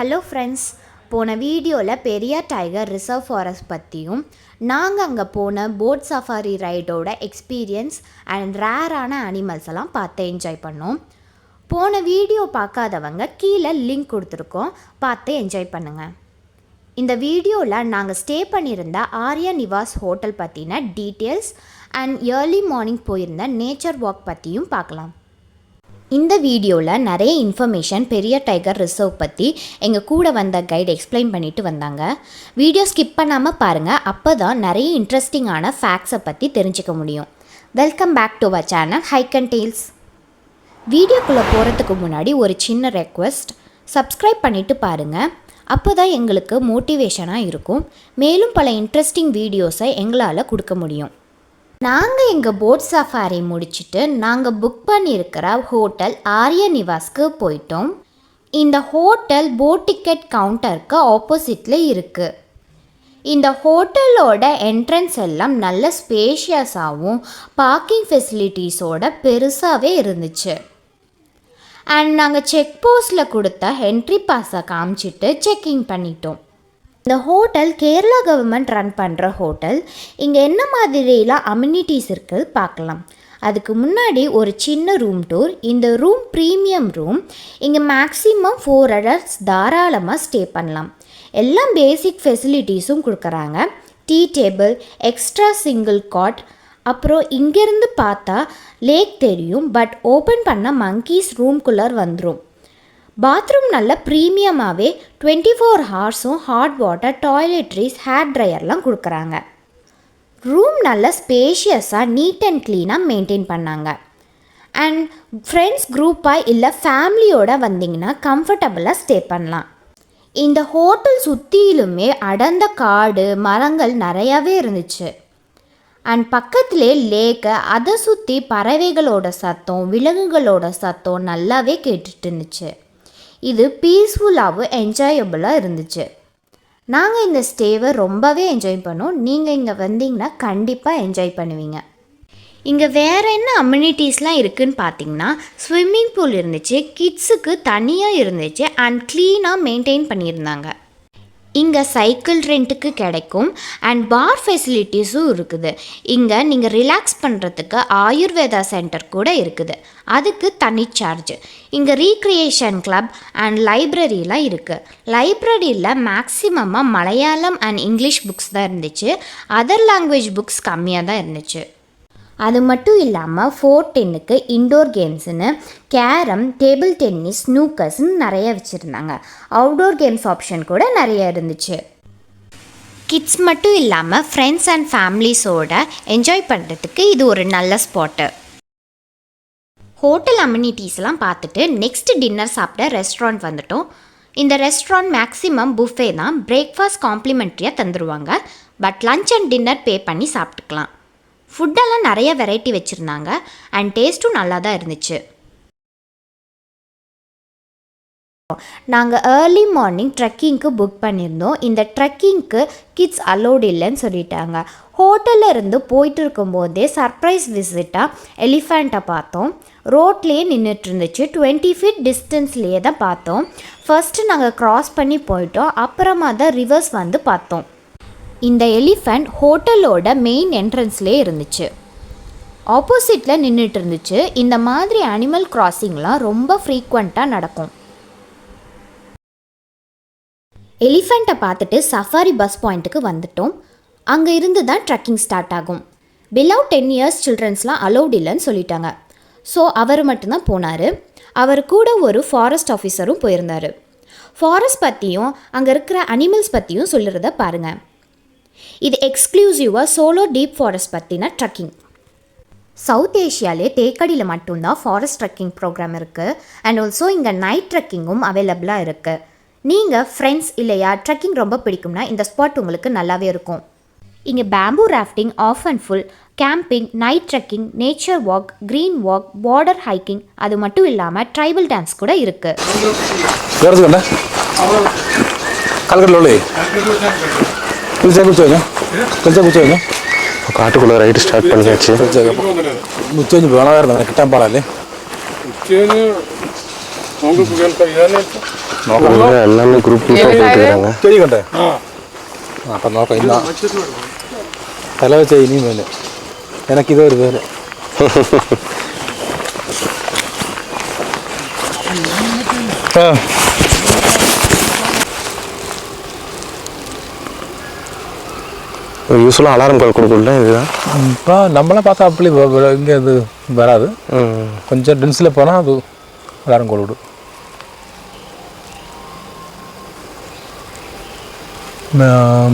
Hello friends, போன வீடியோவில் Periyar tiger reserve forest பற்றியும் நாங்கள் அங்கே போன போட் சஃபாரி ரைடோட எக்ஸ்பீரியன்ஸ் அண்ட் ரேரான அனிமல்ஸ் எல்லாம் பார்த்து என்ஜாய் பண்ணோம். போன வீடியோ பார்க்காதவங்க கீழே லிங்க் கொடுத்துருக்கோம், பார்த்து என்ஜாய் பண்ணுங்கள். இந்த வீடியோவில் நாங்கள் ஸ்டே பண்ணியிருந்த ஆர்யா நிவாஸ் ஹோட்டல் பற்றின டீட்டெயில்ஸ் அண்ட் ஏர்லி மார்னிங் போயிருந்த நேச்சர் வாக் பற்றியும் பார்க்கலாம். இந்த வீடியோவில் நிறைய இன்ஃபர்மேஷன் பெரியார் டைகர் ரிசர்வ் பற்றி எங்கள் கூட வந்த கைடு எக்ஸ்பிளைன் பண்ணிட்டு வந்தாங்க. வீடியோ ஸ்கிப் பண்ணாமல் பாருங்கள், அப்போ தான் நிறைய இன்ட்ரெஸ்டிங்கான ஃபேக்ட்ஸை பற்றி தெரிஞ்சுக்க முடியும். Welcome back to our channel hike and tails. வீடியோக்குள்ளே போகிறதுக்கு முன்னாடி ஒரு சின்ன ரெக்வெஸ்ட், சப்ஸ்கிரைப் பண்ணிவிட்டு பாருங்கள், அப்போ தான் எங்களுக்கு மோட்டிவேஷனாக இருக்கும். மேலும் பல இன்ட்ரெஸ்டிங் வீடியோஸை எங்களால் கொடுக்க முடியும். நாங்கள் எங்கள் போட் சஃபாரி முடிச்சுட்டு நாங்கள் புக் பண்ணியிருக்கிற ஹோட்டல் ஆர்யா நிவாஸ்க்கு போயிட்டோம். இந்த ஹோட்டல் போட் டிக்கெட் கவுண்டருக்கு ஆப்போசிட்டில் இருக்குது. இந்த ஹோட்டலோட என்ட்ரன்ஸ் எல்லாம் நல்ல ஸ்பேஷியஸாகவும் பார்க்கிங் ஃபெசிலிட்டிஸோட பெருசாகவே இருந்துச்சு. அண்ட் நாங்கள் செக் போஸ்ட்டில் கொடுத்த என்ட்ரி பாஸை காமிச்சிட்டு செக்கிங் பண்ணிட்டோம். இந்த ஹோட்டல் கேரளா கவர்மெண்ட் ரன் பண்ணுற ஹோட்டல். இங்கே என்ன மாதிரிலாம் அம்யூனிட்டிஸ் இருக்குது பார்க்கலாம். அதுக்கு முன்னாடி ஒரு சின்ன ரூம் டூர். இந்த ரூம் ப்ரீமியம் ரூம். இங்கே மேக்ஸிமம் 4 adults தாராளமாக ஸ்டே பண்ணலாம். எல்லா பேசிக் ஃபெசிலிட்டிஸும் கொடுக்குறாங்க. Tea table, extra single cot. அப்புறம் இங்கேருந்து பார்த்தா லேக் தெரியும், பட் ஓப்பன் பண்ண மங்கீஸ் ரூம்குள்ளே வந்துடும். பாத்ரூம் நல்ல ப்ரீமியமாகவே 24 hours hot water, toiletries, hair ட்ரையர்லாம் கொடுக்குறாங்க. ரூம் நல்ல ஸ்பேஷியஸாக நீட் அண்ட் க்ளீனாக மெயின்டைன் பண்ணாங்க. அண்ட் ஃப்ரெண்ட்ஸ் குரூப்பாக இல்லை ஃபேமிலியோடு வந்தீங்கன்னா கம்ஃபர்டபுளாக ஸ்டே பண்ணலாம். இந்த ஹோட்டல் சுற்றிலுமே அடர்ந்த காடு, மரங்கள் நிறையாவே இருந்துச்சு. அண்ட் பக்கத்துலேயே லேக்கு, அதை சுற்றி பறவைகளோட சத்தம், விலங்குகளோட சத்தம் நல்லாவே கேட்டுட்டு இருந்துச்சு. இது பீஸ்ஃபுல்லாகவும் என்ஜாயபுளாக இருந்துச்சு. நாங்கள் இந்த ஸ்டேவை ரொம்பவே என்ஜாய் பண்ணோம். நீங்கள் இங்கே வந்தீங்கன்னா கண்டிப்பாக என்ஜாய் பண்ணுவீங்க. இங்கே வேறு என்ன அம்யூனிட்டிஸ்லாம் இருக்குதுன்னு பார்த்தீங்கன்னா, ஸ்விம்மிங் பூல் இருந்துச்சு, கிட்ஸுக்கு தனியாக இருந்துச்சு அண்ட் க்ளீனாக மெயின்டைன் பண்ணியிருந்தாங்க. இங்கே சைக்கிள் ரெண்ட்டுக்கு கிடைக்கும் அண்ட் பார் ஃபெசிலிட்டிஸும் இருக்குது. இங்கே நீங்கள் ரிலாக்ஸ் பண்ணுறதுக்கு ஆயுர்வேதா சென்டர் கூட இருக்குது, அதுக்கு தனி சார்ஜ். இங்கே ரீக்ரியேஷன் கிளப் அண்ட் லைப்ரரிலாம் இருக்குது. லைப்ரரியில் மேக்ஸிமமாக மலையாளம் அண்ட் இங்கிலீஷ் புக்ஸ் தான் இருந்துச்சு, அதர் லாங்குவேஜ் புக்ஸ் கம்மியாக தான் இருந்துச்சு. அது மட்டும் இல்லாமல் 410க்கு இன்டோர் கேம்ஸுன்னு கேரம், டேபிள் டென்னிஸ், ஸ்னூக்கர்ஸ்ன்னு நிறைய வச்சுருந்தாங்க. அவுடோர் கேம்ஸ் ஆப்ஷன் கூட நிறைய இருந்துச்சு. கிட்ஸ் மட்டும் இல்லாமல் ஃப்ரெண்ட்ஸ் அண்ட் ஃபேமிலிஸோட என்ஜாய் பண்ணுறதுக்கு இது ஒரு நல்ல ஸ்பாட்டு. ஹோட்டல் அம்யூனிட்டிஸ்லாம் பார்த்துட்டு நெக்ஸ்ட் டின்னர் சாப்பிட ரெஸ்டாரண்ட் வந்துட்டோம். இந்த ரெஸ்டாரண்ட் மேக்ஸிமம் புஃபே தான், பிரேக்ஃபாஸ்ட் காம்ப்ளிமெண்ட்ரியாக தந்துடுவாங்க, பட் லஞ்ச் அண்ட் டின்னர் பே பண்ணி சாப்பிட்டுக்கலாம். ஃபுட்டெல்லாம் நிறைய வெரைட்டி வச்சுருந்தாங்க அண்ட் டேஸ்ட்டும் நல்லா தான் இருந்துச்சு. நாங்கள் ஏர்லி மார்னிங் ட்ரெக்கிங்க்கு புக் பண்ணியிருந்தோம். இந்த ட்ரெக்கிங்க்கு கிட்ஸ் அலோடு இல்லைன்னு சொல்லிட்டாங்க. ஹோட்டலில் இருந்து போயிட்டு இருக்கும்போதே சர்ப்ரைஸ் விசிட்டாக எலிஃபண்ட்டை பார்த்தோம். ரோட்லேயே நின்றுட்டு இருந்துச்சு. 20 feet டிஸ்டன்ஸ்லேயே தான் பார்த்தோம். ஃபஸ்ட்டு நாங்கள் க்ராஸ் பண்ணி போயிட்டோம், அப்புறமா தான் ரிவர்ஸ் வந்து பார்த்தோம். இந்த எலிஃபண்ட் ஹோட்டலோட மெயின் என்ட்ரன்ஸ்லேயே இருந்துச்சு, ஆப்போசிட்டில் நின்றுட்டு இருந்துச்சு. இந்த மாதிரி அனிமல் கிராசிங்லாம் ரொம்ப ஃப்ரீக்வெண்ட்டாக நடக்கும். எலிஃபண்ட்டை பார்த்துட்டு சஃபாரி பஸ் பாயிண்ட்டுக்கு வந்துட்டோம். அங்கே இருந்து தான் ட்ரெக்கிங் ஸ்டார்ட் ஆகும். பிலோ 10 years சில்ட்ரன்ஸ்லாம் அலோட் இல்லைன்னு சொல்லிட்டாங்க. ஸோ அவர் மட்டும்தான் போனார். அவர் கூட ஒரு ஃபாரஸ்ட் ஆஃபீஸரும் போயிருந்தார். ஃபாரஸ்ட் பற்றியும் அங்கே இருக்கிற அனிமல்ஸ் பற்றியும் சொல்லுறத பாருங்கள். இது எக்ஸ்க்ளூசிவாக சோலோ டீப் ஃபாரஸ்ட் பற்றின ட்ரெக்கிங். சவுத் ஏஷியாலே தேக்கடியில் மட்டும்தான் ஃபாரஸ்ட் ட்ரெக்கிங் ப்ரோக்ராம் இருக்குது. அண்ட் ஆல்சோ இங்கே நைட் ட்ரெக்கிங்கும் அவைலபிளாக இருக்குது. நீங்கள் ஃப்ரெண்ட்ஸ் இல்லையா ட்ரெக்கிங் ரொம்ப பிடிக்கும்னா இந்த ஸ்பாட் உங்களுக்கு நல்லாவே இருக்கும். இங்கே bamboo rafting, half and full, camping, night trekking, nature walk, green walk, border hiking, அது மட்டும் இல்லாமல் ட்ரைபல் டான்ஸ் கூட இருக்குது. காட்டுக்குள்ள ரைடு ஸ்டார்ட் பண்ணியாச்சு. முச்சோஞ்சு வேணாம் கிட்டாம்பாளே எல்லாமே குரூப் போட்டுக்கிறாங்க. ചെടി കണ്ടേ അപ്പം നോക്കാം ഇന്ന് തല വെച്ച ഇനിയും വേല എനക്കിതോ ഒരു വേല யூஸ்வலாக அலாரம் கால் கொடுக்கல இதுதான். இப்போ நம்மளை பார்த்தா அப்படி இங்கே இது வராது. கொஞ்சம் டென்ஸில் போனால் அது அலாரம் கால் விடும்.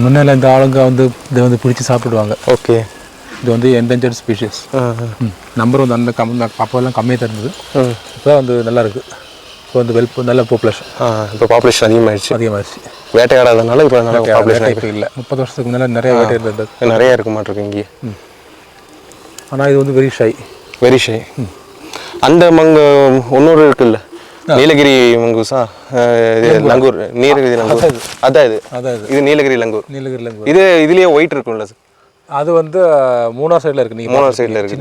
முன்னால் இந்த ஆளுங்க வந்து இதை வந்து பிடிச்சி சாப்பிடுவாங்க. ஓகே. இது வந்து என்டேஞ்சர்ட் ஸ்பீஷிஸ். நம்பர் வந்து அந்த அப்போல்லாம் கம்மியாக தான் இருந்தது. இப்போ வந்து நல்லா இருக்குது. இப்போ வந்து நல்ல பாப்புலேஷன். இப்போ பாப்புலேஷன் அதிகமாகிடுச்சு. வேட்டையாடாதனால இப்போ நல்ல பாப்புலேஷன் இப்போ இல்லை. 30 வருஷத்துக்கு முன்னால் நிறைய வேட்டையாடுறது நிறைய இருக்க மாட்டிருக்கு இங்கே. ஆனால் இது வந்து வெரி ஷை. அந்த இன்னொரு இருக்குல்ல நீலகிரி மங்கூஸா, இது லங்கூர், நீலகிரி லங்கூர். அதான் இது நீலகிரி லங்கூர். இது இதுலேயே ஒயிட் இருக்கும்ல சார்? அது வந்து மூணார் சைடில் இருக்குது. நீங்கள் மூணார் சைடில் இருக்குது.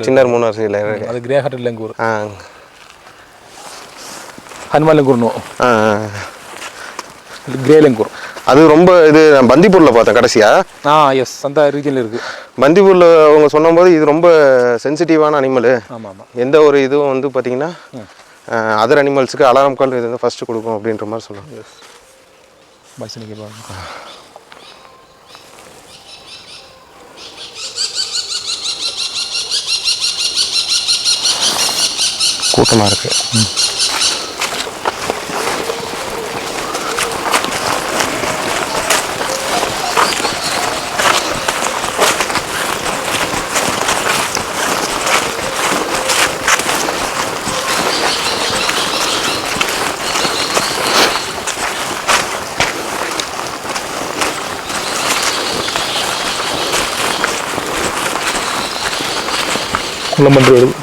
சின்ன மூணார் சைடில் இருக்குது. அது கிரே ஹார்ட்டட் லங்கூர். ஹனுமான் லங்கூர்னு கிரே லங்கூர். அது ரொம்ப இது பந்திப்பூரில் பார்த்தேன் கடைசியா. எஸ், அந்த ரீஜனில் இருக்குது. பந்திப்பூரில் அவங்க சொன்னபோது இது ரொம்ப சென்சிட்டிவான அனிமலு. ஆமாம். எந்த ஒரு இதுவும் வந்து பார்த்தீங்கன்னா அதர் அனிமல்ஸுக்கு அலாரம் கால் இது வந்து ஃபஸ்ட்டு கொடுக்கும் அப்படின்ற மாதிரி சொல்லுவாங்க. கூட்டமாக இருக்குது. முள்ளமன்று வருது.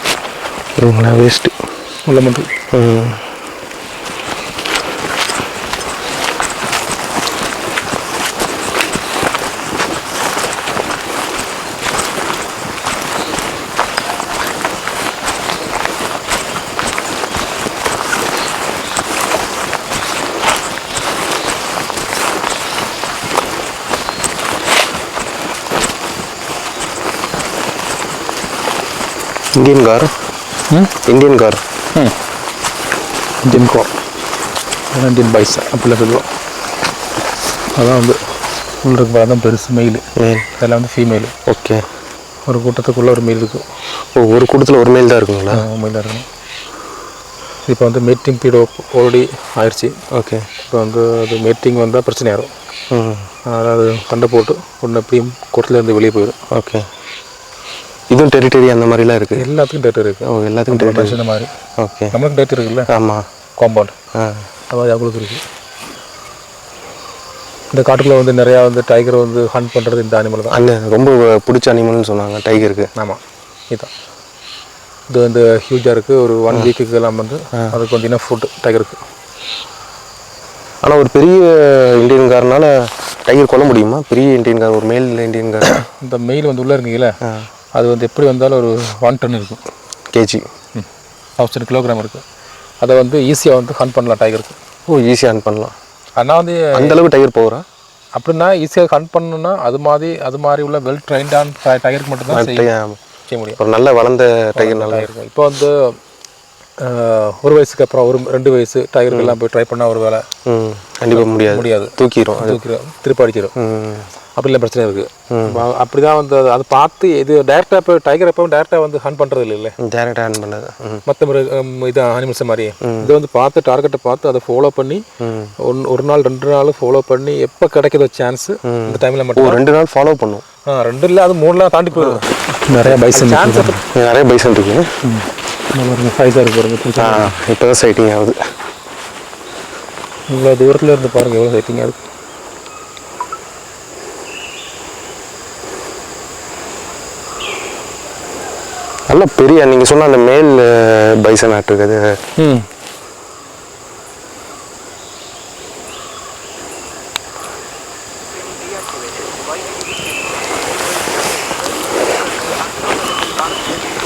இவங்களா வேஸ்ட்டு முள்ளமன்று. Indian gaur. Indian gaur. Indian bison அப்படிலாம் சொல்லுவோம். அதான் வந்து உள்ளுக்கு தான் பெருசு மெயில். அதெல்லாம் வந்து ஃபீமேலு. ஓகே. ஒரு கூட்டத்துக்குள்ளே ஒரு மெயில் இருக்கும். ஒரு கூட்டத்தில் ஒரு மெயில் தான் இருக்குங்களா? மெயில் தான் இருக்கணும். இப்போ வந்து மேட்டிங் பீரியட் ஆல்ரெடி ஆயிடுச்சு. ஓகே. இப்போ வந்து அது மேட்டிங் வந்தால் பிரச்சனை ஆயிரும். அதனால் அது சண்டை போட்டு ஒன்று எப்படியும் கூட்டத்துலேருந்து வெளியே போயிடும். ஓகே. இதுவும் டெரிட்டரி அந்த மாதிரிலாம் இருக்குது? எல்லாத்துக்கும் டெரிட்டரி இருக்குது. எல்லாத்துக்கும் டெரிட்டரி இந்த மாதிரி. ஓகே. நம்மளுக்கு டெரிட்டரி இருக்குல்ல? ஆமாம். காம்பவுண்ட். அது அவங்களுக்கு இருக்குது. இந்த காட்டுக்குள்ளே வந்து நிறையா வந்து டைகர் வந்து ஹண்ட் பண்ணுறது இந்த அனிமல் தான். அந்த ரொம்ப பிடிச்ச அனிமல்னு சொன்னாங்க டைகருக்கு. ஆமாம், இதுதான். இது வந்து ஹியூஜாக இருக்குது. ஒரு 1 வீக்குக்கு எல்லாம் வந்து அதுக்கு வந்து என்ன ஃபுட்டு டைகருக்கு. ஆனால் ஒரு பெரிய இண்டியன் காரனால டைகர் கொல்ல முடியுமா? பெரிய இண்டியன் கார், ஒரு மேல் இண்டியன் கார். இந்த மெயில் வந்து உள்ளே இருக்கீங்களா, அது வந்து எப்படி வந்தாலும் ஒரு 1 டன் இருக்கும். கேஜி 1000 கிலோகிராம் இருக்குது. அதை வந்து ஈஸியாக வந்து ஹண்ட் பண்ணலாம் டைகருக்கு. ஈஸியாக ஹண்ட் பண்ணலாம். ஆனால் வந்து அந்தளவு டைகர் போகிறா அப்படின்னா ஈஸியாக ஹண்ட் பண்ணணும்னா அது மாதிரி உள்ள வெல் ட்ரைன்டான டைகருக்கு மட்டும்தான் செய்ய முடியும். ஒரு நல்ல வளர்ந்த டைகர் நல்லா இருக்கும். இப்போ வந்து 1 வயசுக்கு அப்புறம் ஒரு 2 வயசு டைகருக்கெல்லாம் போய் ட்ரை பண்ணால் ஒரு வேலை கண்டிப்பாக முடியாது. தூக்கிடும் திருப்பி அடிச்சிடும். அப்படிலாம் பிரச்சனை இருக்குது. அப்படி தான் வந்து அதை பார்த்து இது டேரெக்டாக இப்போ டைகர் எப்போ டேரெக்டாக வந்து ஹண்ட் பண்ணுறது இல்லை. டேரெக்டாக ஹண்ட் பண்ணது மற்ற இது அனிமல்ஸ் மாதிரி இதை வந்து பார்த்து டார்கெட்டை பார்த்து அதை ஃபாலோ பண்ணி 1 நாள் 2 நாள் ஃபாலோ பண்ணி எப்போ கிடைக்கிற சான்ஸ் இந்த டைமில் மட்டும் 2 நாள் ஃபாலோ பண்ணும். 2 இல்லை, அது 3 தாண்டி போயிடும். நிறைய பைசன் இருக்குது. ஃபைஸாக இருக்கு பாருங்க. இப்போ தான் சைட்டிங் ஆகுது. இவ்வளோ தூரத்தில் இருந்து பாருங்கள் எவ்வளோ சைட்டிங்காக இருக்குது. நல்ல பெரிய நீங்கள் சொன்ன அந்த மேல் பைசன் ஆட்டு இருக்குது.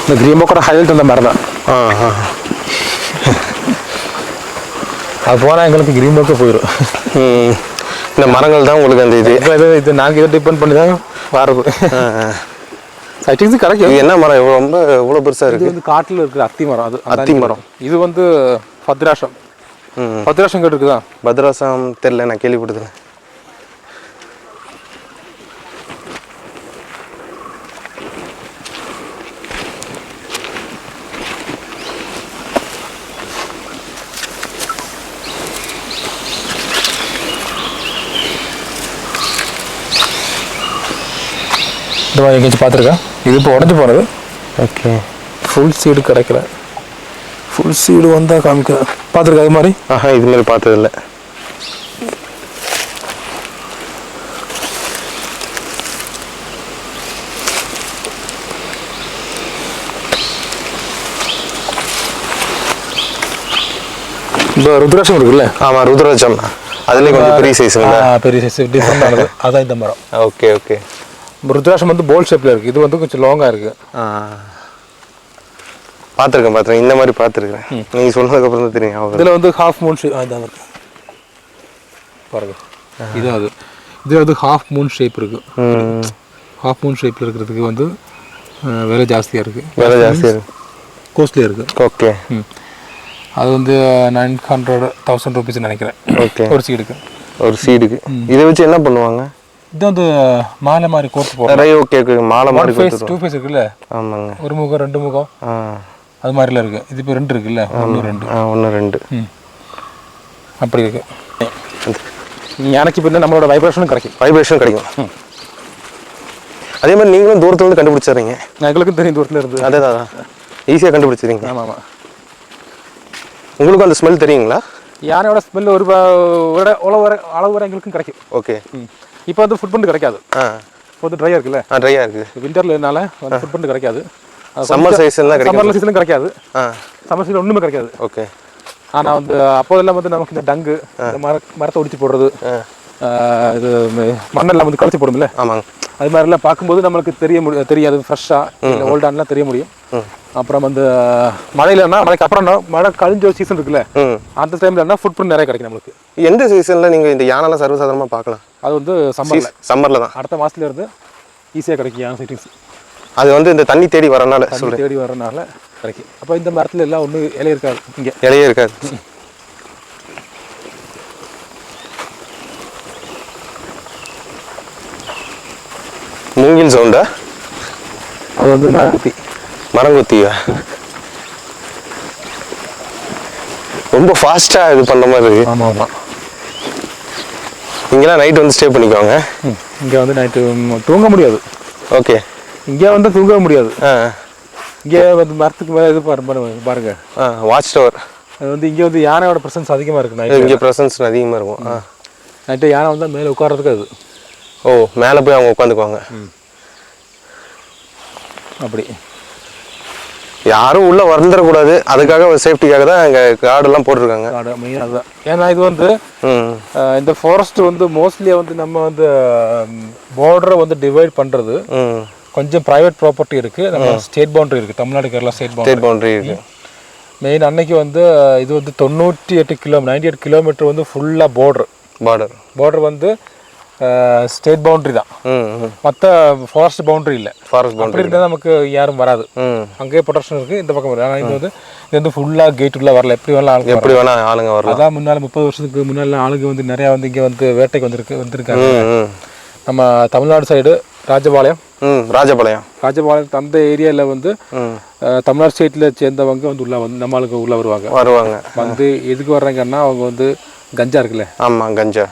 இந்த கிரீன் போக்கோட ஹைலைட் அந்த மாதிரி தான். அது போனால் எங்களுக்கு கிரீன் நோக்கே போயிடும். இந்த மரங்கள் தான் உங்களுக்கு அந்த இது நாங்கள் இதை டிபெண்ட் பண்ணி தான் வர்றது. சைட்டிங்ஸ் கிடைக்கும். இது என்ன மரம் ரொம்ப இவ்வளோ பெருசாக இருக்குது? இது வந்து காட்டில் இருக்கிற அத்தி மரம். அது அத்தி மரம். இது வந்து பத்ராசம். பத்ராசம் கேட்டுருக்குதா? பத்ராசம் தெரியல, நான் கேள்விப்பட்டது. இந்த மாதிரி எங்கேயாச்சும் பார்த்துருக்கேன். இது இப்போ உடஞ்சி போனது. ஓகே. ஃபுல் சீடு கிடைக்கல. ஃபுல் சீடு வந்தால் காமிக்க பார்த்துருக்கேன். அது மாதிரி இது மாதிரி பார்த்ததில்ல. இந்த ருத்ராட்சம் இருக்குல்ல? ஆமாம், ருத்ராட்சம். அதுலேயே கொஞ்சம் பெரிய சைஸுங்களா? பெரிய சைஸ் டிஃப்ரெண்ட் ஆனது. அதான் இந்த மரம். Okay okay. ருத்ராட்சம் வந்து போல் ஷேப்பில் இருக்குது. இது வந்து கொஞ்சம் லாங்காக இருக்குது. பார்த்துருக்கேன். இந்த மாதிரி பார்த்துருக்கேன். நீங்கள் சொன்னதுக்கப்புறம் தான் தெரியும். இதில் வந்து ஹாஃப் மூன் ஷேப் இதாக இருக்குது பாருங்க. இது அது இது வந்து ஹாஃப் மூன் ஷேப் இருக்குது. ஹாஃப் மூன் ஷேப்பில் இருக்கிறதுக்கு வந்து விலை ஜாஸ்தியாக இருக்குது. விலை ஜாஸ்தியாக இருக்குது, கோஸ்ட்லியாக இருக்குது. ஓகே. அது வந்து 900,000 rupees நினைக்கிறேன். ஓகே. ஒரு சீடுக்கு. ஒரு சீடுக்கு இதை வச்சு என்ன பண்ணுவாங்க? இது வந்து மாலை மாதிரி கோர்த்து போடுறோம். Okay okay. மாலை மாதிரி ஃபேஸ் 2 ஃபேஸ் இருக்குல்ல? ஆமாங்க. ஒரு முகம் 2 முகம் அது மாதிரிலாம் இருக்கு. இது இப்போ 2 இருக்குல்ல? 1 2 அப்படி இருக்கு. எனக்கு இப்போ நம்மளோட வைப்ரேஷனும் கிடைக்கும். அதே மாதிரி நீங்களும் தூரத்துல இருந்து கண்டுபிடிச்சிடுறீங்க. எங்களுக்கும் தெரியும் தூரத்துல இருந்து. அதான் ஈஸியாக கண்டுபிடிச்சிடுறீங்க. ஆமாம். உங்களுக்கும் அந்த ஸ்மெல் தெரியுங்களா? யானையோட ஸ்மெல் ஒரு அளவு வரை எங்களுக்கும் கிடைக்கும். ஓகே. இப்போ வந்து ஃபுட் பண்ணு கிடைக்காது. இப்போ வந்து ட்ரையாக இருக்குல்ல? ட்ரையாக இருக்குது. விண்டர்லனால ஃபுட் பண்ணு கிடைக்காது. சம்மர் சீசன்லாம் கிடைக்கும். சம்மர் சீசனும் கிடைக்காது. சம்மர் சீசன் ஒன்றுமே கிடைக்காது. ஓகே. ஆனால் வந்து அப்போதெல்லாம் வந்து நமக்கு இந்த டங்கு, இந்த மரத்தை ஒடிச்சு போடுறது, இது மண்ணெல்லாம் வந்து கழிச்சு போடும்ல? ஆமாங்க. அது மாதிரிலாம் பார்க்கும்போது நம்மளுக்கு தெரியாது ஃப்ரெஷ்ஷாக இல்லை ஓல்டான்லாம் தெரிய முடியும். அப்புறம் வந்து மழைக்கு அப்புறம் மழை கழிஞ்ச ஒரு சீசன் இருக்குல்ல? அந்த டைம்லன்னா ஃபுட் பிரிண்ட் நிறைய கிடைக்கும் நம்மளுக்கு. எந்த சீசனில் நீங்கள் இந்த யானைலாம் சர்வசாதாரணமாக பார்க்கலாம்? அது வந்து சம்மரில் தான். அடுத்த மாதத்துல இருந்து ஈஸியாக கிடைக்கும் யானை சைட்டிங்ஸ். அது வந்து இந்த தண்ணி தேடி வரனால கிடைக்கும். அப்போ இந்த மரத்தில் எல்லாம் ஒன்றும் இலையே இருக்காது. இங்கே இலையே இருக்காது. மூங்கில் சவுண்டா? அது வந்து மரங்கொத்தியா? ரொம்ப ஃபாஸ்ட்டாக இது பண்ணுற மாதிரி இருக்கு. ஆமாம் ஆமாம். இங்கெல்லாம் நைட் வந்து ஸ்டே பண்ணிக்குவாங்க. இங்கே வந்து நைட்டு தூங்க முடியாது. ஓகே. இங்கே வந்து தூங்க முடியாது. இங்கே வந்து மரத்துக்கு மேலே இது பாருங்க. Watch tower. அது வந்து இங்கே வந்து யானையோட ப்ரெசன்ஸ் அதிகமாக இருக்குது. நைட்டு இங்கே ப்ரெசன்ஸ் அதிகமாக இருக்கும். நைட்டு யானை வந்து மேலே உட்கார்றதுக்கு அது. ஓ, மேலே போய் அவங்க உட்காந்துக்குவாங்க. அப்படி யாரும் உள்ளே வந்துடக்கூடாது, அதுக்காக சேஃப்டிக்காக தான் இங்கே கார்டெல்லாம் போட்டிருக்காங்க. கார்டு மெயின் அதுதான். ஏன்னா இது வந்து இந்த ஃபாரஸ்ட் வந்து மோஸ்ட்லியாக வந்து நம்ம வந்து பார்டரை வந்து டிவைட் பண்ணுறது கொஞ்சம் ப்ரைவேட் ப்ராப்பர்ட்டி இருக்குது. நம்ம ஸ்டேட் பவுண்டரி இருக்குது. தமிழ்நாடு கேரளா ஸ்டேட் பவுண்டரி இருக்குது. மெயின் அன்னைக்கு வந்து இது வந்து 98 கிலோமீட்டர் வந்து ஃபுல்லாக பார்டர் வந்து ஸ்டேட் பவுண்டரி தான். மற்ற ஃபாரஸ்ட் பவுண்டரி இல்லை. அப்படி இருந்தால் நமக்கு யாரும் வராது. அங்கேயே ப்ரொடெக்ஷன் இருக்குது. இந்த பக்கம் வரும். ஆனால் இது வந்து ஃபுல்லாக கேட் உள்ள வரல. எப்படி வேணாலும் ஆளுங்க வரலாம். அதான் முன்னால் 30 வருஷத்துக்கு முன்னால் ஆளுங்க வந்து நிறையா வந்து இங்கே வந்து வேட்டைக்கு வந்திருக்காங்க. நம்ம தமிழ்நாடு சைடு ராஜபாளையம் அந்த ஏரியாவில் வந்து தமிழ்நாடு ஸ்டேட்டில் சேர்ந்தவங்க வந்து நம்ம ஆளுங்க உள்ள வருவாங்க. வந்து எதுக்கு வர்றாங்கன்னா அவங்க வந்து கஞ்சா இருக்குல்ல? ஆமாம், கஞ்சா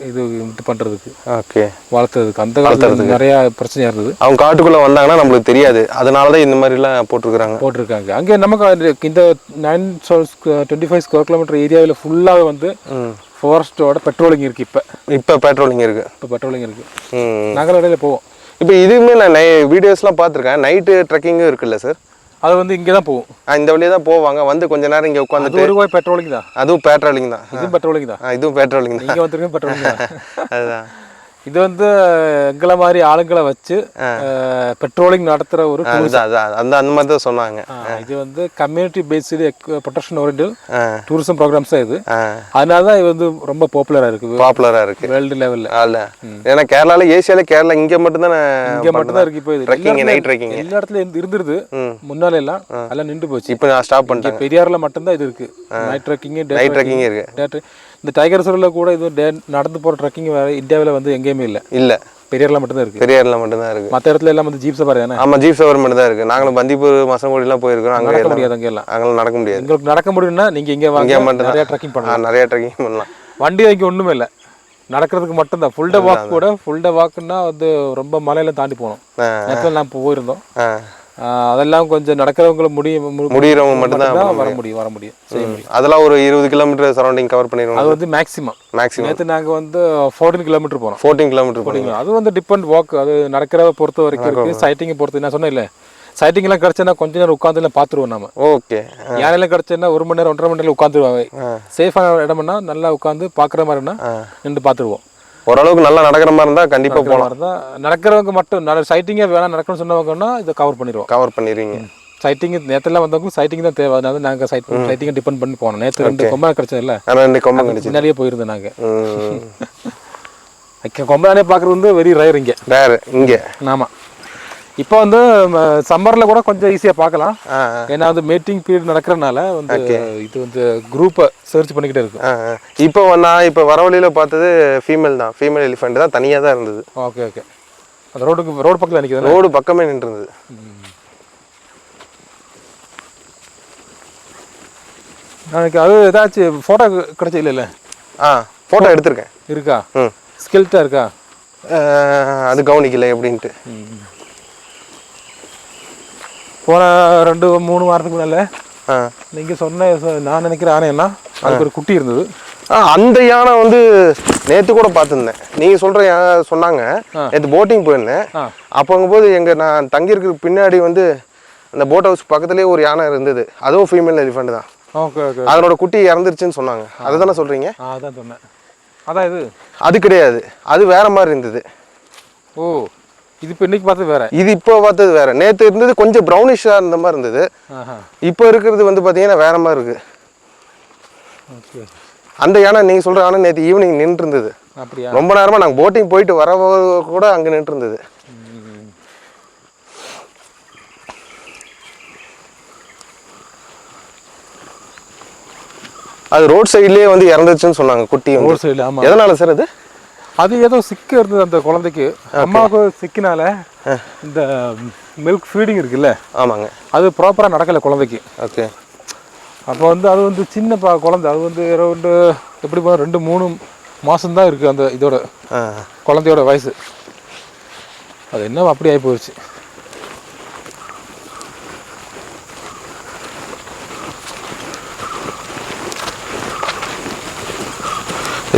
இது பண்ணுறதுக்கு, ஓகே, வளர்த்துறதுக்கு. அந்த காலத்தில் நிறையா பிரச்சனையாக இருந்தது. அவங்க காட்டுக்குள்ளே வந்தாங்கன்னா நம்மளுக்கு தெரியாது. அதனால தான் இந்த மாதிரிலாம் போட்டிருக்காங்க. அங்கே நமக்கு இந்த 925 ஸ்கொயர் கிலோமீட்டர் ஏரியாவில் ஃபுல்லாகவே வந்து ஃபாரஸ்ட்டோட பெட்ரோலிங் இருக்குது. இப்போ பெட்ரோலிங் இருக்குது. நாங்கள் இடையில போவோம். இப்போ இதுவுமே நான் வீடியோஸ்லாம் பார்த்துருக்கேன். நைட்டு ட்ரெக்கிங்கும் இருக்குல்ல சார்? அது வந்து இங்கே தான் போகும். இந்த வழியாக தான் போவாங்க. வந்து கொஞ்ச நேரம் இங்கே உட்காந்துட்டு ஒரு பெட்ரோலிங் தான். இதுவும் பெட்ரோலிங் தான். இங்கே வந்துருக்கு பெட்ரோலிங் தான். அதுதான் இது வந்து எங்களை மாதிரி ஆளுங்களை வச்சு பெட்ரோலிங் நடத்துகிற ஒரு அந்த மாதிரி தான் சொன்னாங்க. இது வந்து community based protection oriented tourism programmes தான் இது. அதனால தான் இது வந்து ரொம்ப பாப்புலராக இருக்குது வேர்ல்டு லெவலில். ஏன்னா கேரளாவில் ஏசியாவில் கேரளா இங்கே மட்டும் தான் இருக்கு. இப்போ நைட் ட்ரெக்கிங் எல்லா இடத்துலையும் இருந்துருது முன்னால எல்லாம், அதெல்லாம் நின்று போச்சு. இப்போ நான் ஸ்டாப் பண்ணிட்டேன். பெரியாரில் மட்டும்தான் இது இருக்கு, நைட் ட்ரெக்கிங் இருக்கு. இந்த டைகர் ரிசர்வ்ல கூட இது நடந்து போகிற ட்ரெக்கிங் வேறு இந்தியாவில் வந்து எங்கேயுமே இல்லை. பெரியாரில் மட்டும்தான் இருக்கு. பெரியாரில் மட்டும்தான் இருக்கு. மற்ற இடத்துல எல்லாம் வந்து ஜீப் சவாரி தானே. ஆமாம், ஜீப் சவாரி மட்டும் தான் இருக்கு. நாங்களும் பந்திப்பூர் மசனகுடிலாம் போயிருக்கோம். அங்கே நடக்க முடியாது, அங்கெல்லாம் அங்கெல்லாம் நடக்க முடியாது. உங்களுக்கு நடக்க முடியும்னா நீங்கள் இங்கே வாங்க, நிறைய ட்ரெக்கிங் பண்ணலாம். நிறைய ட்ரெக்கிங் பண்ணலாம். வண்டி இங்கே ஒன்றுமே இல்லை, நடக்கிறதுக்கு மட்டும்தான். ஃபுல் டே வாக் கூட, ஃபுல் டே வாக்குன்னா வந்து ரொம்ப மலையில தாண்டி போகணும். நேரத்தில் நான் போயிருந்தோம். அதெல்லாம் கொஞ்சம் நடக்கிறவங்களை முடியறவங்க மட்டும்தான் வர முடியும் செய்ய முடியும். அதெல்லாம் ஒரு 20 கிலோமீட்டர் சரௌண்டிங் கவர் பண்ணிடுவோம். அது வந்து மேக்ஸிமம். நேற்று நாங்கள் வந்து 14 கிலோமீட்டர் போனோம். 14 கிலோமீட்டர் போனீங்க. அது வந்து டிபெண்ட் வாக், அது நடக்கிறத பொறுத்த வரைக்கும் இருக்குது. சைட்டிங்கை பொறுத்து நான் சொன்னேன் இல்லை, சைட்டிங்லாம் கிடச்சேன்னா கொஞ்ச நேரம் உட்காந்து பார்த்துருவோம் நம்ம. ஓகே. யானையெல்லாம் கிடச்சேன்னா 1 மணி நேரம் 1.5 மணி நேரம் உட்காந்துருவாங்க. சேஃபான இடம்னா நல்லா உட்காந்து பார்க்குற மாதிரினா நின்று பார்த்துருவோம். ஓரளவுக்கு நல்லா நடக்கிற மாதிரி இருந்தால் கண்டிப்பாக போகலாம். நடக்கிறவங்க மட்டும் சைட்டிங்கே வேணாம் நடக்கணும்னு சொன்னவங்கன்னா இதை கவர் பண்ணிடுவீங்க. சைட்டிங் நேற்றுலாம் வந்தவங்க சைட்டிங் தான் தேவை. அதனால நாங்கள் சைட்டிங்கை டிபெண்ட் பண்ணி போனோம். நேற்று 2 கொம்பை கிடைச்சது இல்லை, 2 கொம்பை கிடைச்சி முன்னாடியே போயிருந்தோம் நாங்கள். கொம்பை பார்க்குறது வந்து வெரி ரேர் இங்கே. ஆமாம். இப்போ வந்து சம்மரில் கூட கொஞ்சம் ஈஸியாக பார்க்கலாம். ஏன்னா வந்து மீட்டிங் பீரியட் நடக்கிறனால வந்து இது வந்து குரூப்பை சர்ச் பண்ணிக்கிட்டே இருக்கும். இப்போ நான் வர வழியில் பார்த்தது ஃபீமேல் தான், ஃபீமேல் எலிஃபெண்ட் தான், தனியாக தான் இருந்தது. ஓகே. அந்த ரோடு பக்கத்தில் நிற்கிது, ரோடு பக்கமே நின்று இருந்தது. எனக்கு அது ஏதாச்சும் ஃபோட்டோ கிடைச்ச இல்லை? ஃபோட்டோ எடுத்திருக்கேன். இருக்கா? ஸ்கெல்ட்டாக இருக்கா? அது கவனிக்கல எப்படின்ட்டு. போன 2-3 வாரத்துக்கு முன்னால நீங்கள் சொன்ன நான் நினைக்கிற யானைன்னா அதுக்கு ஒரு குட்டி இருந்தது. அந்த யானை வந்து நேற்று கூட பார்த்துருந்தேன். நீங்கள் சொன்னாங்க நேற்று போட்டிங் போயிருந்தேன். அப்போ அங்கே நான் தங்கியிருக்கிறதுக்கு பின்னாடி வந்து அந்த போட் ஹவுஸ் பக்கத்துலேயே ஒரு யானை இருந்தது. அதுவும் ஃபீமேல் எலிஃபெண்ட் தான். ஓகே. அதனோட குட்டி இறந்துருச்சுன்னு சொன்னாங்க. அதை தானே சொல்கிறீங்க? அதான் சொன்னேன். அதான் இது அது கிடையாது, அது வேற மாதிரி இருந்தது. ஓ, இது இப்போ இன்னைக்கு பார்த்தது வேற, இது இப்போ பார்த்தது வேற. நேற்று இருந்தது கொஞ்சம் ப்ரௌனிஷாக இருந்த மாதிரி இருந்தது. இப்போ இருக்கிறது வந்து பார்த்தீங்கன்னா வேற மாதிரி இருக்கு. அந்த யானை நீங்கள் சொல்கிற யானை நேற்று ஈவினிங் நின்று இருந்தது. அப்படியா? ரொம்ப நேரமாக நாங்கள் போட்டிங் போயிட்டு வர கூட அங்கே நின்று இருந்தது. அது ரோட் சைட்லேயே வந்து இறந்துச்சுன்னு சொன்னாங்க குட்டி. ரோட் சைடில்? ஆமாம். எதனால சார் அது? அது ஏதோ சிக்கு இருந்தது அந்த குழந்தைக்கு. அம்மாவுக்கு சிக்கினால இந்த மில்க் ஃபீடிங் இருக்குல்ல. ஆமாங்க. அது ப்ராப்பராக நடக்கலை குழந்தைக்கு. ஓகே. அப்போ வந்து அது வந்து சின்ன குழந்தை, அது வந்து எப்படி போனால் 2-3 மாதம்தான் இருக்குது அந்த இதோட குழந்தையோட வயசு. அது என்ன அப்படி ஆகி போயிடுச்சு.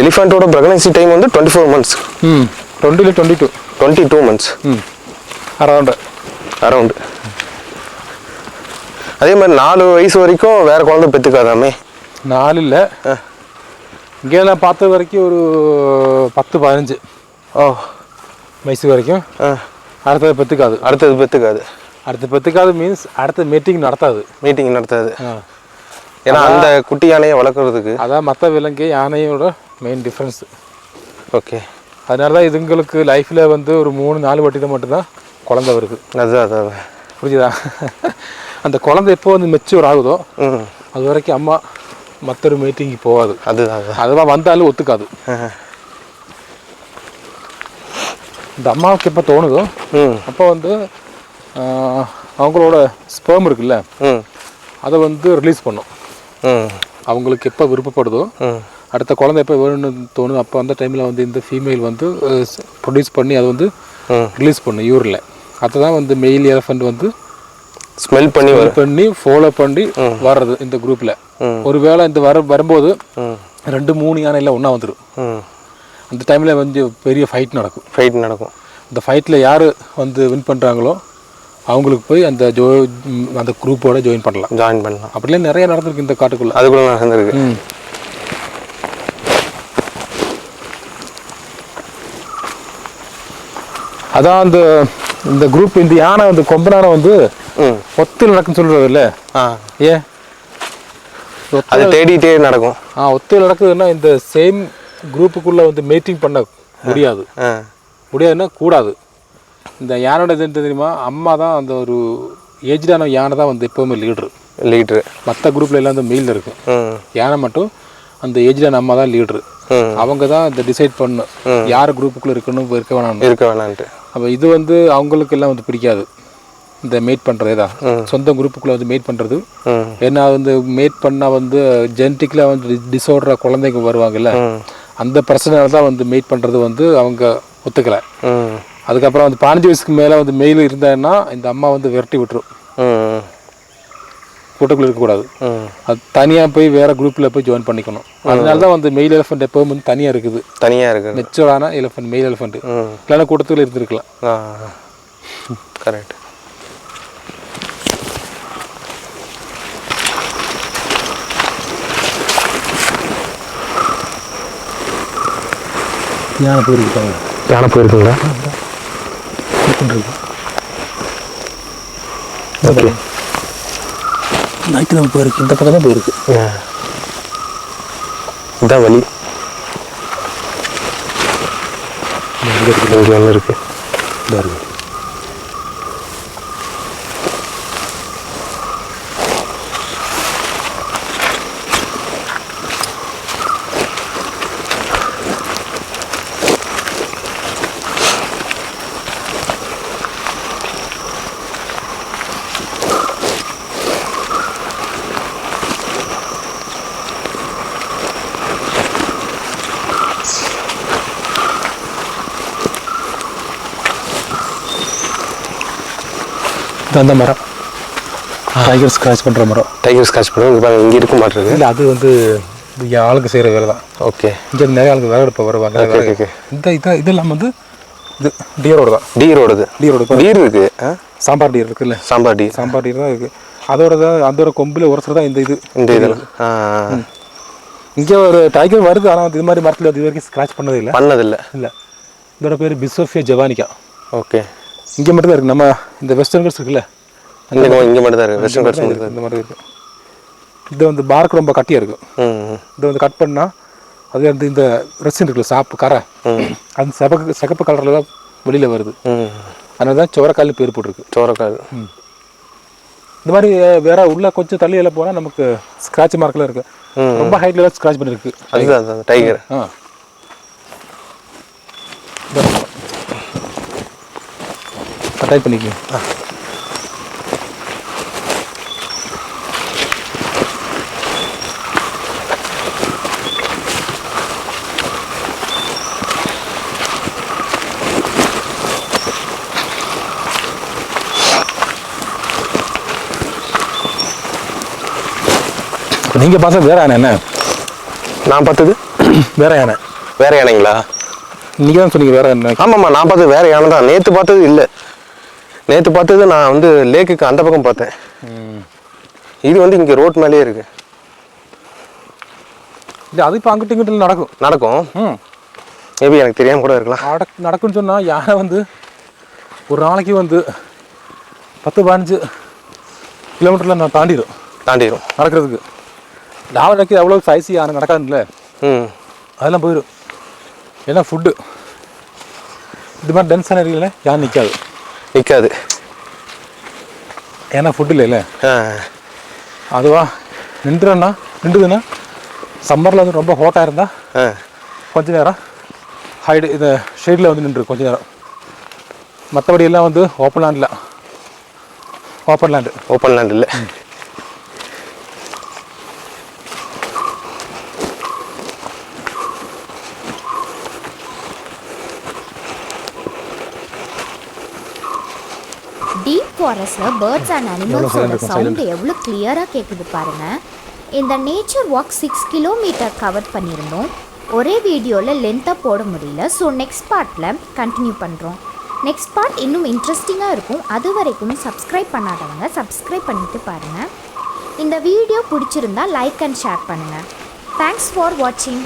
எலிஃபென்ட்டோட பிரெக்னன்சி டைம் வந்து 24 months. 22 months. அரௌண்டு. அதே மாதிரி 4 வயசு வரைக்கும் வேற குழந்தை பெற்றுக்காதாமே? 4 இல்லை, இங்கே நான் பார்த்த வரைக்கும் ஒரு 10-15 வயசு வரைக்கும் அடுத்தது பெற்றுக்காது. அடுத்த பெற்றுக்காது மீன்ஸ் அடுத்த மீட்டிங் நடத்தாது. ஏன்னா அந்த குட்டி யானையை வளர்க்குறதுக்கு அதான் மற்ற விலங்கு யானையோட மெயின் டிஃப்ரென்ஸு. ஓகே. அதனால தான் இதுங்களுக்கு லைஃப்பில் வந்து ஒரு 3-4 வாட்டி தான் மட்டும்தான் குழந்தை வருது. அதான் புரிஞ்சுதா? அந்த குழந்தை எப்போ வந்து மெச்சூர் ஆகுதோ அது வரைக்கும் அம்மா மற்றொரு மீட்டிங்கு போகாது. அதுதான் வந்தாலும் ஒத்துக்காது. இந்த அம்மாவுக்கு எப்போ தோணுதோ அப்போ வந்து அவங்களோட ஸ்பெர்ம் இருக்குல்ல அதை வந்து ரிலீஸ் பண்ணும். அவங்களுக்கு எப்போ விருப்பப்படுதோ அடுத்த குழந்தை எப்போ வேணும்னு தோணுது அப்போ அந்த டைமில் வந்து இந்த ஃபீமேல் வந்து ப்ரொடியூஸ் பண்ணி அதை வந்து ரிலீஸ் பண்ணும் யூரில். அதை தான் வந்து மெயில் எலிஃபெண்ட் வந்து ஸ்மெல் பண்ணி ஃபாலோ பண்ணி வர்றது இந்த குரூப்பில். ஒருவேளை இந்த வரும்போது 2-3 யானை எல்லாம் ஒன்றா வந்துடும். அந்த டைமில் வந்து பெரிய ஃபைட் நடக்கும். இந்த ஃபைட்டில் யார் வந்து வின் பண்ணுறாங்களோ அவங்களுக்கு போய் அந்த குரூப்போட ஜாயின் பண்ணலாம். அப்படிலாம் நிறைய நடந்திருக்கு இந்த காட்டுக்குள்ள. அதுக்குள்ள நடந்திருக்கு. அதான் இந்த குரூப் இந்த யானை வந்து கொம்பனான வந்து ஒத்தில் நடக்குன்னு சொல்றது இல்லை. ஏன் அது தேடிட்டே நடக்கும்? ஒத்தில் நடக்குதுன்னா இந்த சேம் குரூப்புக்குள்ள வந்து மீட்டிங் பண்ண முடியாது. முடியாதுன்னா கூடாது. இந்த யானோட இது தெரியுமா, அம்மா தான் அந்த ஒரு ஏஜ்டான யானை தான் வந்து எப்போவுமே லீட்ரு. மற்ற குரூப்ல எல்லாம் வந்து மெயில் இருக்கு. யானை மட்டும் அந்த ஏஜ்டான அம்மா தான் லீட்ரு. அவங்க தான் இந்த டிசைட் பண்ணும் யார் குரூப்புக்குள்ள இருக்க வேணான்ட்டு. அப்போ இது வந்து அவங்களுக்கு எல்லாம் வந்து பிடிக்காது இந்த மேட் பண்ணுறது தான். சொந்த குரூப்புக்குள்ளே வந்து மேட் பண்ணுறது. ஏன்னா வந்து மேட் பண்ணால் வந்து ஜெனட்டிக்கில் வந்து டிஸார்டர் குழந்தைங்க வருவாங்கல்ல, அந்த பிரச்சனையால தான் வந்து மேட் பண்ணுறது வந்து அவங்க ஒத்துக்கலை. அதுக்கப்புறம் வந்து 15 வயசுக்கு மேலே வந்து மெயில் இருந்தாங்கன்னா இந்த அம்மா வந்து விரட்டி விட்டுரும். கூட்டக்குள்ள இருக்கக்கூடாது. அது தனியாக போய் வேற குரூப்பில் போய் ஜாயின் பண்ணிக்கணும். அதனால தான் வந்து மெயில் எலிஃபென்ட் எப்பவும் வந்து தனியாக இருக்குது. மெச்சூரான எலிஃபென்ட், மெயில் எலிஃபென்ட் இல்லைன்னா கூட்டத்தில் இருந்திருக்கலாம். கரெக்ட். யானை போயிருக்காங்க. யானை போயிருக்குங்களா? ஓகே. நைட்டில் போயிருக்கு. இந்த பக்கம் தான் போயிருக்கு. இதான் வழி. இங்கே ஒன்று இருக்கு. இதாக இருக்கு. அந்த மரம் டைகர் ஸ்க்ராட்ச் பண்ணுற மரம். டைகர் ஸ்க்ராட்ச் பண்ணுவோம். இங்கே இருக்க மாட்டேங்குது. இல்லை, அது வந்து ஆளுக்கு செய்கிற வேலை தான். ஓகே. இங்கே நிறைய ஆளுக்கு வேலை எடுப்ப வருவாங்க. இதெல்லாம் வந்து இது டீரோடு தான். டீரோடு டீர் இருக்கு. சாம்பார் டீர் இருக்குல்ல, சாம்பார் டீர் தான் இருக்குது. அதோட கொம்பில் உரசுறது தான் இந்த இதெல்லாம். இங்கே ஒரு டைகர் வருது. ஆனால் இது மாதிரி மரத்தில் இது வரைக்கும் ஸ்க்ராட்ச் பண்ணதில்லை. இல்லை. இதோட பேர் பிசோஃபியா ஜவானிகா. ஓகே. இங்கே மட்டும் தான் இருக்குது. நம்ம இந்த வெஸ்டர்ன் கட்ஸ் இருக்குல்ல, இங்கே மட்டும் தான் இருக்குது. வெஸ்டர்ன் கட்ஸ் இந்த மாதிரி இருக்குது. இது வந்து பார்க்க ரொம்ப கட்டியாக இருக்கும். இதை வந்து கட் பண்ணால் அது வந்து இந்த ரெசின் இருக்குல்ல, சாப்பு கரை, அந்த சிகப்பு கலரில் தான் வெளியில் வருது. அதனால தான் சோரக்கால் பேர் போட்டிருக்கு. சோரக்கால். இந்த மாதிரி வேற உள்ள கொஞ்சம் தள்ளி எல்லாம் போனால் நமக்கு ஸ்க்ராட்ச் மார்க்கெலாம் இருக்குது. ரொம்ப ஹைட்ல தான் ஸ்க்ராட்ச் பண்ணிருக்கு. அதுதான் டைகர். டைப் பண்ணிக்க. நீங்கள் பார்த்தா வேற யானை என்ன? நான் பார்த்தது வேற யானை. வேற யானைங்களா? நீங்கள் தான் சொன்னீங்க வேற யானை. ஆமாம்மா, நான் பார்த்தது வேற யானை தான். நேற்று பார்த்தது இல்லை. நேற்று பார்த்தது நான் வந்து லேக்குக்கு அந்த பக்கம் பார்த்தேன். இது வந்து இங்கே ரோட் மேலேயே இருக்கு. இல்லை, அது இப்போ அங்கிட்ட இங்கிட்ட நடக்கும். மேபி எனக்கு தெரியாமல் கூட இருக்கலாம். நடக்குன்னு சொன்னால் யானை வந்து ஒரு நாளைக்கு வந்து 10-15 கிலோமீட்டரில் நான் தாண்டிடும் நடக்கிறதுக்கு. நான் எனக்கு எவ்வளோ சைஸ் யானை நடக்காதுல்ல, அதெல்லாம் போயிடும். ஏன்னா ஃபுட்டு இது மாதிரி டென்ஸான ஏரியாவில் யானை நிற்காது. ஏன்னா ஃபுட்டு இல்லைல்ல. அதுவா நின்றுதுன்னா சம்மரில் வந்து ரொம்ப ஹாட்டாக இருந்தால் கொஞ்ச நேரம் இந்த ஷேடில் வந்து நின்று கொஞ்ச நேரம். மற்றபடி எல்லாம் வந்து ஓப்பன் லேண்ட் இல்லை. டீப் ஃபாரஸ்ட்டில் பேர்ட்ஸ் அண்ட் அனிமல்ஸோட சவுண்ட் எவ்வளோ கிளியராக கேட்குது பாருங்கள். இந்த நேச்சர் வாக் 6 கிலோமீட்டர் கவர் பண்ணியிருந்தோம். ஒரே வீடியோவில் லென்த்தாக போட முடியல. ஸோ நெக்ஸ்ட் பார்ட்டில் கண்டினியூ பண்ணுறோம். நெக்ஸ்ட் பார்ட் இன்னும் இன்ட்ரெஸ்டிங்காக இருக்கும். அது வரைக்கும் சப்ஸ்கிரைப் பண்ணாதவங்க சப்ஸ்கிரைப் பண்ணிவிட்டு பாருங்கள். இந்த வீடியோ பிடிச்சிருந்தா லைக் அண்ட் ஷேர் பண்ணுங்கள். தேங்க்ஸ் ஃபார் வாட்சிங்.